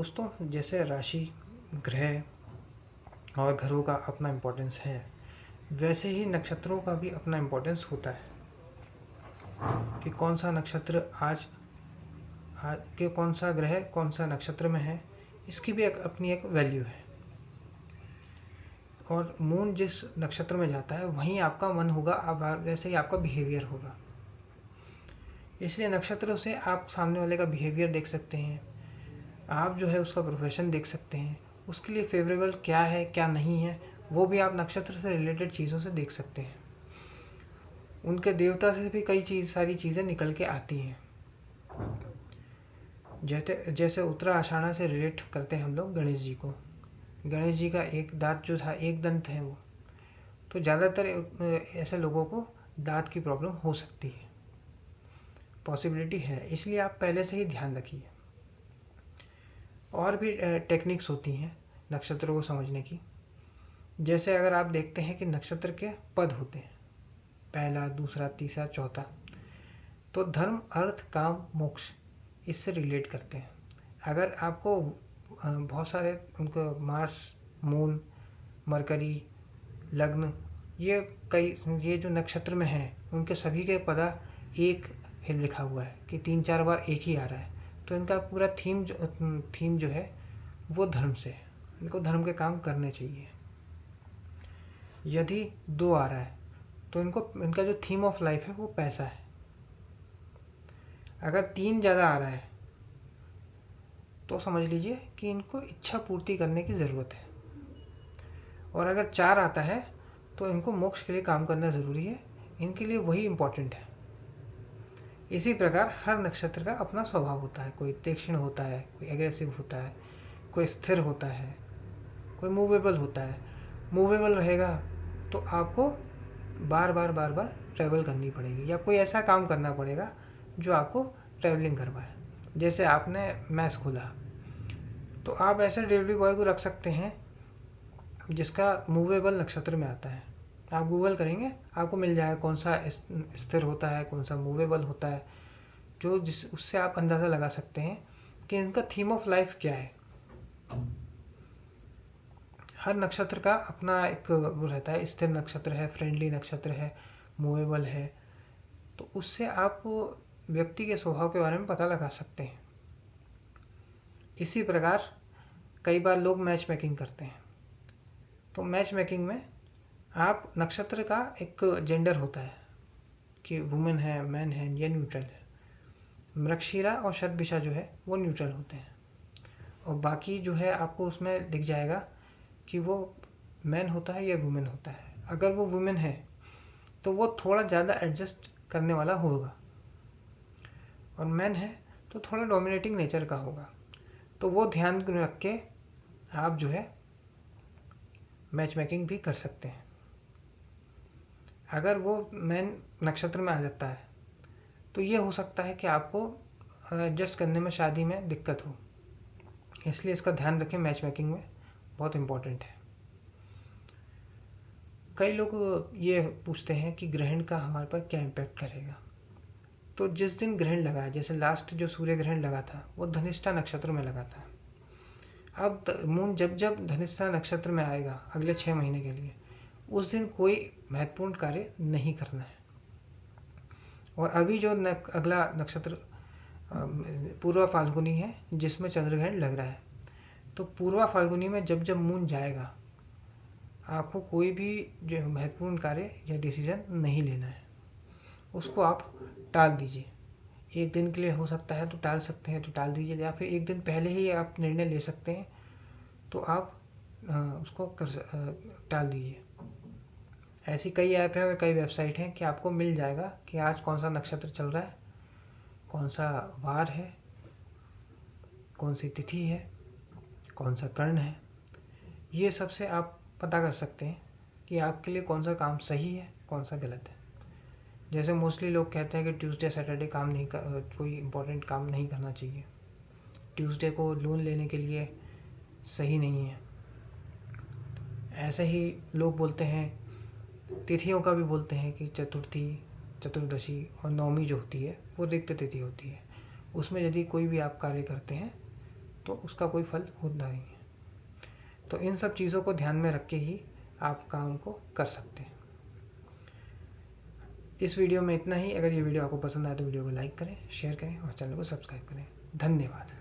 दोस्तों, जैसे राशि, ग्रह और घरों का अपना इम्पोर्टेंस है, वैसे ही नक्षत्रों का भी अपना इम्पोर्टेंस होता है कि कौन सा नक्षत्र आज आज के कौन सा ग्रह कौन सा नक्षत्र में है। इसकी भी अपनी एक वैल्यू है। और मून जिस नक्षत्र में जाता है वहीं आपका मन होगा, अब वैसे ही आपका बिहेवियर होगा। इसलिए नक्षत्रों से आप सामने वाले का बिहेवियर देख सकते हैं, आप जो है उसका प्रोफेशन देख सकते हैं, उसके लिए फेवरेबल क्या है क्या नहीं है, वो भी आप नक्षत्र से रिलेटेड चीज़ों से देख सकते हैं। उनके देवता से भी सारी चीज़ें निकल के आती हैं। जैसे जैसे उत्तरा आषाढ़ा से रिलेट करते हैं हम लोग गणेश जी को। गणेश जी का एक दांत जो था, एक दंत है वो, तो ज़्यादातर ऐसे लोगों को दांत की प्रॉब्लम हो सकती है, पॉसिबिलिटी है। इसलिए आप पहले से ही ध्यान रखिए। और भी टेक्निक्स होती हैं नक्षत्रों को समझने की। जैसे अगर आप देखते हैं कि नक्षत्र के पद होते हैं, पहला, दूसरा, तीसरा, चौथा, तो धर्म, अर्थ, काम, मोक्ष इससे रिलेट करते हैं। अगर आपको बहुत सारे उनको मार्स, मून, मरकरी, लग्न, ये जो नक्षत्र में हैं उनके सभी के पदा एक ही लिखा हुआ है कि 3-4 बार एक ही आ रहा है, तो इनका पूरा थीम जो है वो धर्म से है। इनको धर्म के काम करने चाहिए। यदि 2 आ रहा है तो इनका जो थीम ऑफ लाइफ है वो पैसा है। अगर 3 ज़्यादा आ रहा है तो समझ लीजिए कि इनको इच्छा पूर्ति करने की ज़रूरत है। और अगर 4 आता है तो इनको मोक्ष के लिए काम करना ज़रूरी है, इनके लिए वही इम्पोर्टेंट है। इसी प्रकार हर नक्षत्र का अपना स्वभाव होता है। कोई तीक्ष्ण होता है, कोई एग्रेसिव होता है, कोई स्थिर होता है, कोई मूवेबल होता है। मूवेबल रहेगा तो आपको बार बार ट्रैवल करनी पड़ेगी, या कोई ऐसा काम करना पड़ेगा जो आपको ट्रैवलिंग करवाए। जैसे आपने मैस खोला तो आप ऐसे डिलीवरी बॉय को रख सकते हैं जिसका मूवेबल नक्षत्र में आता है। आप गूगल करेंगे आपको मिल जाएगा कौन सा स्थिर होता है, कौन सा मूवेबल होता है, उससे आप अंदाज़ा लगा सकते हैं कि इनका थीम ऑफ लाइफ क्या है। हर नक्षत्र का अपना एक वो रहता है। स्थिर नक्षत्र है, फ्रेंडली नक्षत्र है, मूवेबल है, तो उससे आप व्यक्ति के स्वभाव के बारे में पता लगा सकते हैं। इसी प्रकार कई बार लोग मैच मेकिंग करते हैं, तो मैच मेकिंग में आप नक्षत्र का एक जेंडर होता है कि वुमेन है, मैन है, ये न्यूट्रल है। मृगशिरा और शतभिषा जो है वो न्यूट्रल होते हैं, और बाकी जो है आपको उसमें दिख जाएगा कि वो मैन होता है या वुमेन होता है। अगर वो वुमेन है तो वो थोड़ा ज़्यादा एडजस्ट करने वाला होगा, और मैन है तो थोड़ा डोमिनेटिंग नेचर का होगा। तो वो ध्यान रख के आप जो है मैच मेकिंग भी कर सकते हैं। अगर वो मैन नक्षत्र में आ जाता है तो ये हो सकता है कि आपको एडजस्ट करने में शादी में दिक्कत हो। इसलिए इसका ध्यान रखें, मैच मेकिंग में बहुत इम्पोर्टेंट है। कई लोग ये पूछते हैं कि ग्रहण का हमारे पर क्या इम्पैक्ट करेगा। तो जिस दिन ग्रहण लगा, जैसे लास्ट जो सूर्य ग्रहण लगा था वो धनिष्ठा नक्षत्र में लगा था। अब मून जब जब धनिष्ठा नक्षत्र में आएगा अगले 6 महीने के लिए, उस दिन कोई महत्वपूर्ण कार्य नहीं करना है। और अभी जो अगला नक्षत्र पूर्वा फाल्गुनी है जिसमें चंद्रग्रहण लग रहा है, तो पूर्वा फाल्गुनी में जब जब मून जाएगा आपको कोई भी जो महत्वपूर्ण कार्य या डिसीजन नहीं लेना है, उसको आप टाल दीजिए। एक दिन के लिए हो सकता है तो टाल सकते हैं तो टाल दीजिए, या फिर एक दिन पहले ही आप निर्णय ले सकते हैं तो आप उसको टाल दीजिए। ऐसी कई ऐप हैं और कई वेबसाइट हैं कि आपको मिल जाएगा कि आज कौन सा नक्षत्र चल रहा है, कौन सा वार है, कौन सी तिथि है, कौन सा कर्ण है। ये सबसे आप पता कर सकते हैं कि आपके लिए कौन सा काम सही है, कौन सा गलत है। जैसे मोस्टली लोग कहते हैं कि ट्यूसडे सैटरडे कोई इम्पोर्टेंट काम नहीं करना चाहिए, ट्यूसडे को लोन लेने के लिए सही नहीं है। ऐसे ही लोग बोलते हैं, तिथियों का भी बोलते हैं कि चतुर्थी, चतुर्दशी और नवमी जो होती है वो रिक्त तिथि होती है। उसमें यदि कोई भी आप कार्य करते हैं तो उसका कोई फल होता नहीं है। तो इन सब चीज़ों को ध्यान में रख के ही आप काम को कर सकते हैं। इस वीडियो में इतना ही। अगर ये वीडियो आपको पसंद आए तो वीडियो को लाइक करें, शेयर करें और चैनल को सब्सक्राइब करें। धन्यवाद।